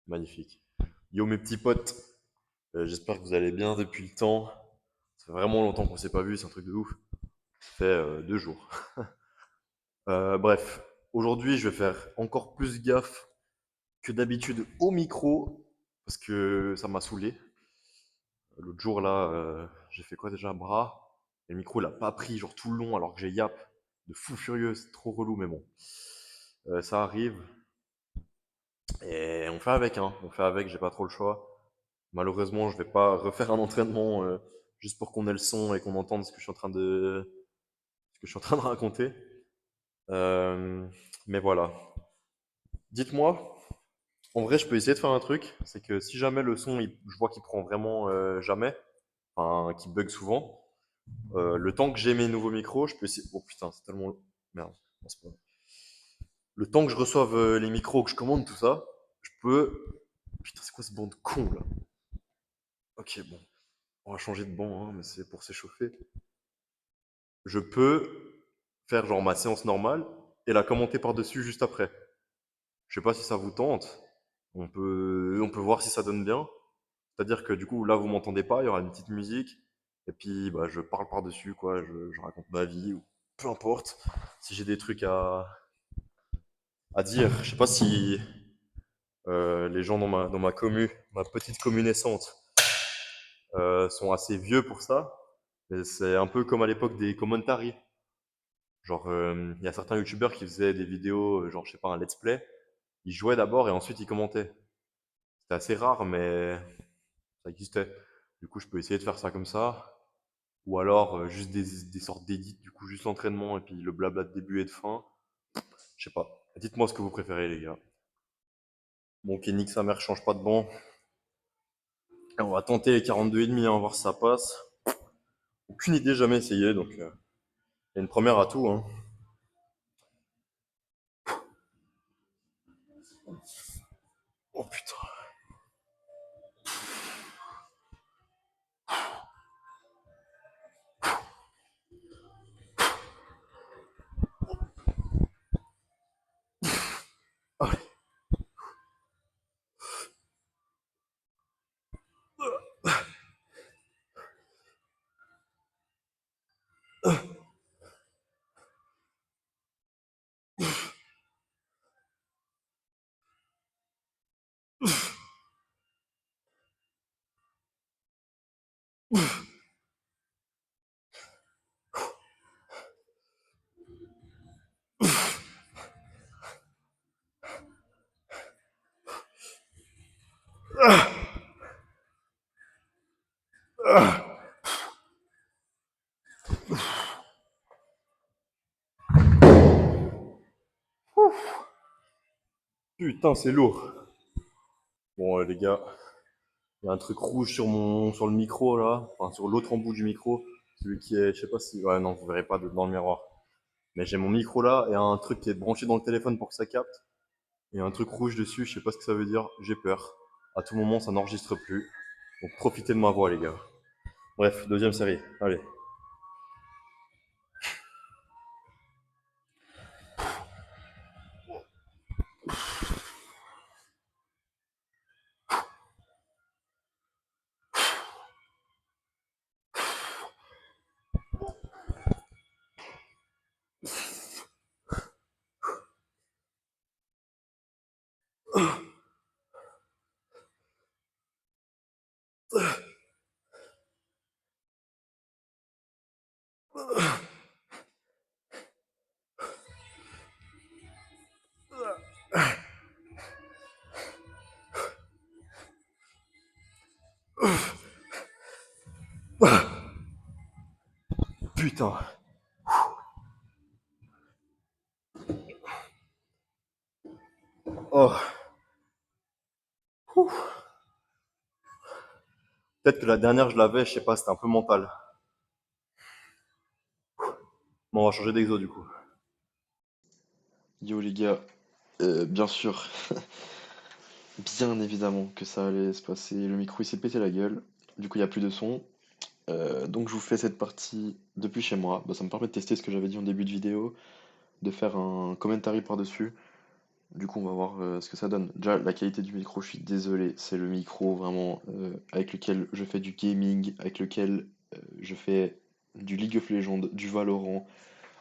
Magnifique. Yo mes petits potes, j'espère que vous allez bien depuis le temps. Ça fait vraiment longtemps qu'on s'est pas vu, c'est un truc de ouf. Ça fait 2 jours. Bref, aujourd'hui je vais faire encore plus gaffe que d'habitude au micro parce que ça m'a saoulé. L'autre jour là, j'ai fait quoi déjà? Bras. Et le micro il a pas pris genre tout le long alors que j'ai yap de fou furieux, c'est trop relou mais bon. Ça arrive et on fait avec, hein. On fait avec, j'ai pas trop le choix. Malheureusement, je vais pas refaire un entraînement juste pour qu'on ait le son et qu'on entende ce que je suis en train de raconter. Euh, mais voilà. Dites-moi, en vrai, je peux essayer de faire un truc. C'est que si jamais le son, je vois qu'il prend vraiment jamais, enfin, qu'il bug souvent, le temps que j'ai mes nouveaux micros, je peux essayer. Oh putain, c'est tellement. Merde. Non, c'est pas vrai. Le temps que je reçoive les micros, que je commande tout ça, je peux. Putain, c'est quoi ce banc de con là? Ok, bon. On va changer de banc, hein, mais c'est pour s'échauffer. Je peux faire genre ma séance normale et la commenter par-dessus juste après. Je sais pas si ça vous tente. On peut voir si ça donne bien. C'est-à-dire que du coup, là, vous m'entendez pas, il y aura une petite musique. Et puis, bah, je parle par-dessus, quoi. Je raconte ma vie, ou peu importe. Si j'ai des trucs à dire, je sais pas si les gens dans ma commu, ma petite commu naissante, sont assez vieux pour ça. Mais c'est un peu comme à l'époque des commentaries. Genre, il y a certains youtubeurs qui faisaient des vidéos, genre, je sais pas, un let's play. Ils jouaient d'abord et ensuite ils commentaient. C'était assez rare, mais ça existait. Du coup, je peux essayer de faire ça comme ça. Ou alors, juste des sortes d'édits, du coup, juste l'entraînement et puis le blabla de début et de fin. Je sais pas. Dites-moi ce que vous préférez, les gars. Bon, ok, nique sa mère, change pas de banc. Et on va tenter les 42,5, hein, voir si ça passe. Aucune idée, jamais essayé, donc il y a une première à tout, hein. Oh putain. Allez. Putain, c'est lourd. Bon, les gars, il y a un truc rouge sur le micro là, enfin sur l'autre embout du micro, celui qui est, je sais pas si, ouais non, vous verrez pas dans le miroir. Mais j'ai mon micro là et un truc qui est branché dans le téléphone pour que ça capte. Et un truc rouge dessus, je sais pas ce que ça veut dire, j'ai peur. À tout moment, ça n'enregistre plus. Donc profitez de ma voix, les gars. Bref, deuxième série. Allez. Putain. Oh. Peut-être que la dernière, je l'avais, je sais pas, c'était un peu mental. Bon, on va changer d'exo du coup. Yo les gars, bien sûr, bien évidemment que ça allait se passer. Le micro il s'est pété la gueule, du coup il n'y a plus de son. Donc je vous fais cette partie depuis chez moi. Bah, ça me permet de tester ce que j'avais dit en début de vidéo, de faire un commentary par-dessus. Du coup, on va voir ce que ça donne. Déjà, la qualité du micro, je suis désolé, c'est le micro vraiment avec lequel je fais du gaming, avec lequel je fais du League of Legends, du Valorant,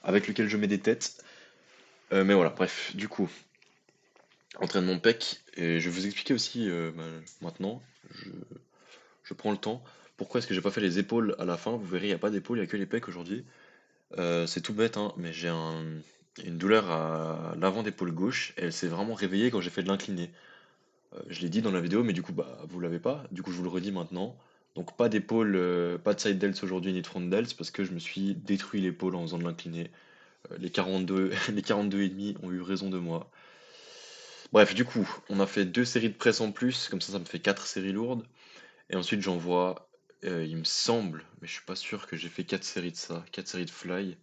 avec lequel je mets des têtes. Mais voilà, bref, du coup, entraînement pec, et je vais vous expliquer aussi maintenant, je, je prends le temps. Pourquoi est-ce que j'ai pas fait les épaules à la fin? Vous verrez, il n'y a pas d'épaule, il n'y a que les pecs aujourd'hui. C'est tout bête, hein, mais une douleur à l'avant d'épaule gauche, et elle s'est vraiment réveillée quand j'ai fait de l'incliné. Je l'ai dit dans la vidéo, mais du coup, bah, vous l'avez pas. Du coup, je vous le redis maintenant. Donc, pas d'épaule, pas de side delts aujourd'hui, ni de front delts, parce que je me suis détruit l'épaule en faisant de l'incliné. Les 42, les 42 et demi ont eu raison de moi. Bref, du coup, on a fait deux séries de presse en plus, comme ça me fait quatre séries lourdes. Et ensuite, j'envoie, il me semble, mais je suis pas sûr que j'ai fait quatre séries de ça, quatre séries de fly.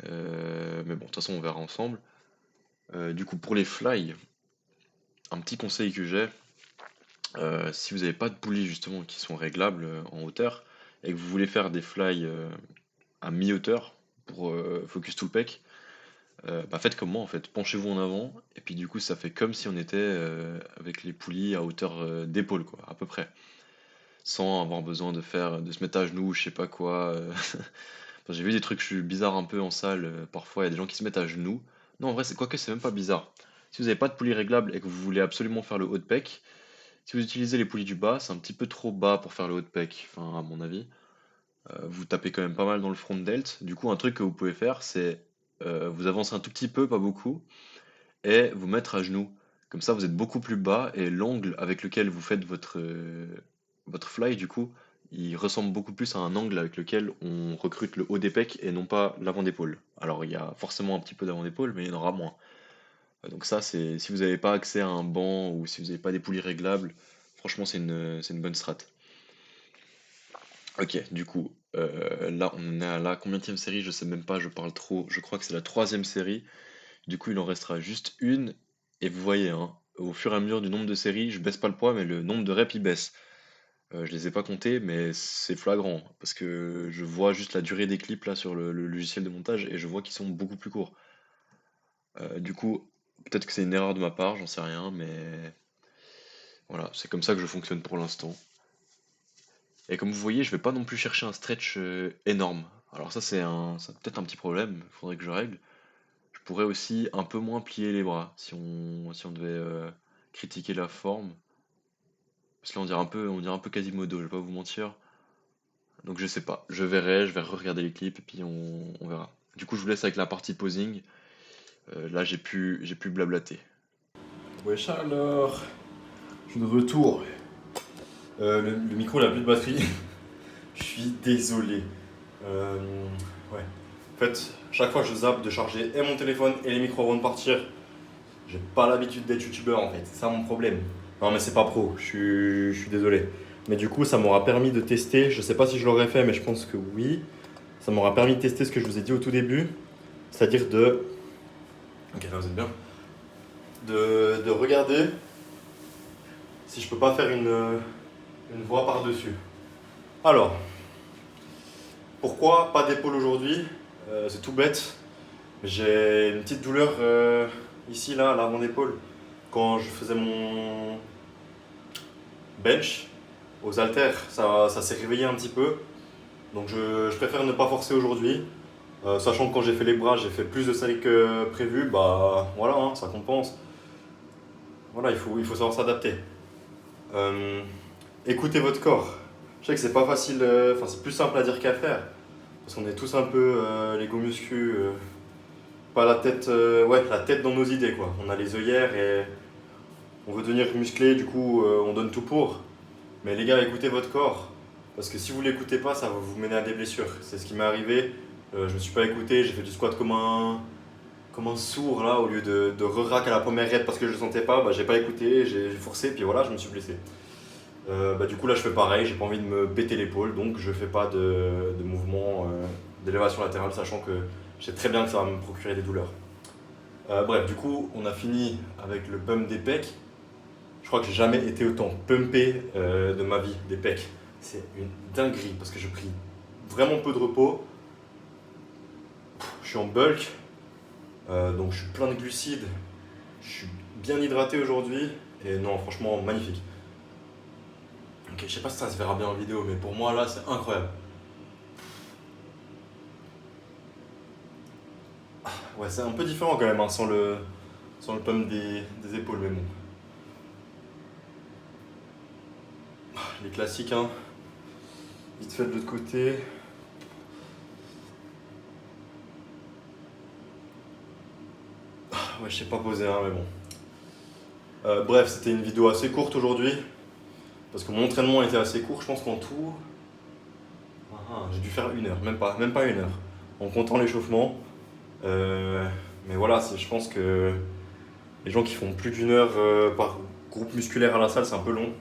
Mais bon, de toute façon, on verra ensemble. Du coup, pour les fly, un petit conseil que j'ai, si vous n'avez pas de poulies justement qui sont réglables en hauteur et que vous voulez faire des fly à mi-hauteur pour focus tout le pec, bah faites comme moi en fait, penchez-vous en avant et puis du coup ça fait comme si on était avec les poulies à hauteur d'épaule quoi, à peu près, sans avoir besoin de se mettre à genoux, je sais pas quoi. Enfin, j'ai vu des trucs bizarres un peu en salle, parfois il y a des gens qui se mettent à genoux. Non en vrai c'est quoi que c'est même pas bizarre. Si vous n'avez pas de poulie réglable et que vous voulez absolument faire le haut de pec, si vous utilisez les poulies du bas, c'est un petit peu trop bas pour faire le haut de pec, enfin à mon avis. Vous tapez quand même pas mal dans le front delt. Du coup, un truc que vous pouvez faire, c'est vous avancer un tout petit peu, pas beaucoup, et vous mettre à genoux. Comme ça, vous êtes beaucoup plus bas et l'angle avec lequel vous faites votre fly, du coup, il ressemble beaucoup plus à un angle avec lequel on recrute le haut des pecs et non pas l'avant d'épaule. Alors, il y a forcément un petit peu d'avant d'épaule, mais il y en aura moins. Donc ça, c'est si vous n'avez pas accès à un banc ou si vous n'avez pas des poulies réglables, franchement, c'est une bonne strat. Ok, du coup, là, on est à la combienième série? Je sais même pas, je parle trop. Je crois que c'est la troisième série. Du coup, il en restera juste une. Et vous voyez, hein, au fur et à mesure du nombre de séries, je baisse pas le poids, mais le nombre de reps, il baisse. Je les ai pas comptés, mais c'est flagrant. Parce que je vois juste la durée des clips là sur le logiciel de montage et je vois qu'ils sont beaucoup plus courts. Du coup, peut-être que c'est une erreur de ma part, j'en sais rien, mais voilà, c'est comme ça que je fonctionne pour l'instant. Et comme vous voyez, je vais pas non plus chercher un stretch énorme. Alors ça c'est peut-être un petit problème, il faudrait que je règle. Je pourrais aussi un peu moins plier les bras si on devait critiquer la forme. Parce que là on dirait un peu Quasimodo, je vais pas vous mentir. Donc je sais pas, je verrai, je vais regarder les clips et puis on verra. Du coup je vous laisse avec la partie posing. Là j'ai pu blablater. Wesh alors, je suis de retour. Le micro n'a plus de batterie. Je suis désolé. Euh, ouais. En fait, chaque fois je zappe de charger et mon téléphone et les micros avant de partir. J'ai pas l'habitude d'être youtubeur en fait, c'est ça mon problème. Non mais c'est pas pro, je suis désolé. Mais du coup ça m'aura permis de tester, je sais pas si je l'aurais fait mais je pense que oui. Ça m'aura permis de tester ce que je vous ai dit au tout début. C'est-à-dire de... Ok là vous êtes bien. De regarder si je peux pas faire une voix par-dessus. Alors, pourquoi pas d'épaule aujourd'hui? C'est tout bête. J'ai une petite douleur ici, là, à l'avant d'épaule. Quand je faisais mon bench aux haltères, ça s'est réveillé un petit peu. Donc je préfère ne pas forcer aujourd'hui. Sachant que quand j'ai fait les bras, j'ai fait plus de séries que prévu. Bah voilà, hein, ça compense. Voilà, il faut savoir s'adapter. Euh, Écoutez votre corps. Je sais que c'est pas facile, enfin c'est plus simple à dire qu'à faire. Parce qu'on est tous un peu les go muscu, pas la tête, ouais, la tête dans nos idées quoi. On a les œillères et on veut devenir musclé, du coup on donne tout pour. Mais les gars, écoutez votre corps. Parce que si vous l'écoutez pas, ça va vous mener à des blessures. C'est ce qui m'est arrivé. Je me suis pas écouté, j'ai fait du squat comme un sourd là, au lieu de re-rack à la première raide parce que je le sentais pas, bah j'ai pas écouté, j'ai forcé, puis voilà, je me suis blessé. Bah, du coup là je fais pareil, j'ai pas envie de me péter l'épaule, donc je fais pas de mouvement d'élévation latérale, sachant que je sais très bien que ça va me procurer des douleurs. Bref, du coup on a fini avec le pump des pecs. Je crois que j'ai jamais été autant pumpé de ma vie, des pecs. C'est une dinguerie parce que j'ai pris vraiment peu de repos. Je suis en bulk, donc je suis plein de glucides. Je suis bien hydraté aujourd'hui et non, franchement, magnifique. Ok, je sais pas si ça se verra bien en vidéo, mais pour moi là, c'est incroyable. Ouais, c'est un peu différent quand même, hein, sans le pump des épaules, mais bon. Les classiques, hein. Vite fait de l'autre côté. Ouais, je sais pas poser, hein, mais bon. Bref, c'était une vidéo assez courte aujourd'hui, parce que mon entraînement était assez court, je pense qu'en tout, j'ai dû faire 1 heure, même pas 1 heure, en comptant l'échauffement. Mais voilà, je pense que les gens qui font plus d'1 heure par groupe musculaire à la salle, c'est un peu long.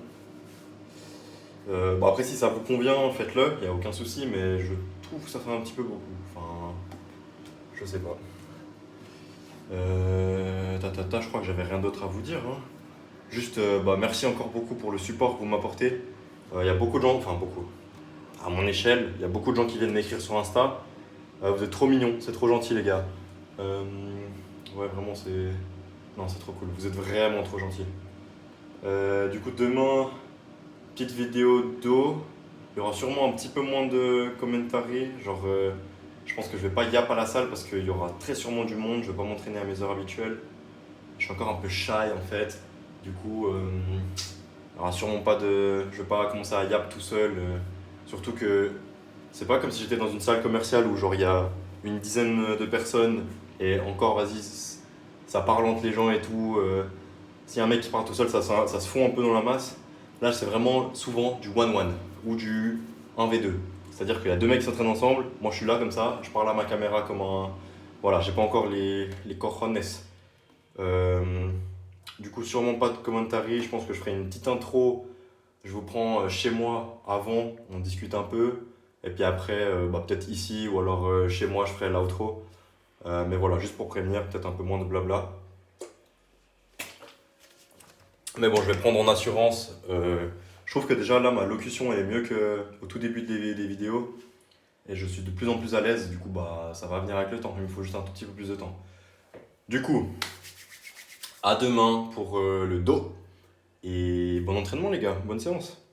Bon après si ça vous convient, faites-le, il n'y a aucun souci, mais je trouve que ça fait un petit peu beaucoup. Enfin, je sais pas. Je crois que j'avais rien d'autre à vous dire, hein. Juste, bah, merci encore beaucoup pour le support que vous m'apportez. Il y a beaucoup de gens, enfin beaucoup, à mon échelle, il y a beaucoup de gens qui viennent m'écrire sur Insta. Vous êtes trop mignons, c'est trop gentil les gars. Euh, ouais, vraiment, c'est. Non, c'est trop cool, vous êtes vraiment trop gentils. Du coup, demain, petite vidéo d'eau. Il y aura sûrement un petit peu moins de commentary. Genre, je pense que je vais pas yap à la salle parce qu'il y aura très sûrement du monde. Je vais pas m'entraîner à mes heures habituelles. Je suis encore un peu shy en fait. Du coup, il y aura sûrement pas de. Je vais pas commencer à yap tout seul. Surtout que c'est pas comme si j'étais dans une salle commerciale où genre il y a une dizaine de personnes et encore, vas-y, ça parle entre les gens et tout. Si y a un mec qui parle tout seul, ça se fond un peu dans la masse. Là, c'est vraiment souvent du one-one ou du 1v2. C'est-à-dire qu'il y a deux mecs qui s'entraînent ensemble, moi je suis là comme ça, je parle à ma caméra comme un. Voilà, j'ai pas encore les cojones. Euh, du coup, sûrement pas de commentary, je pense que je ferai une petite intro. Je vous prends chez moi avant, on discute un peu. Et puis après, bah, peut-être ici ou alors chez moi, je ferai l'outro. Mais voilà, juste pour prévenir, peut-être un peu moins de blabla. Mais bon, je vais prendre en assurance. Je trouve que déjà là, ma locution elle est mieux qu'au tout début des vidéos. Et je suis de plus en plus à l'aise. Du coup, bah, ça va venir avec le temps. Il me faut juste un tout petit peu plus de temps. Du coup, à demain pour le dos. Et bon entraînement, les gars. Bonne séance.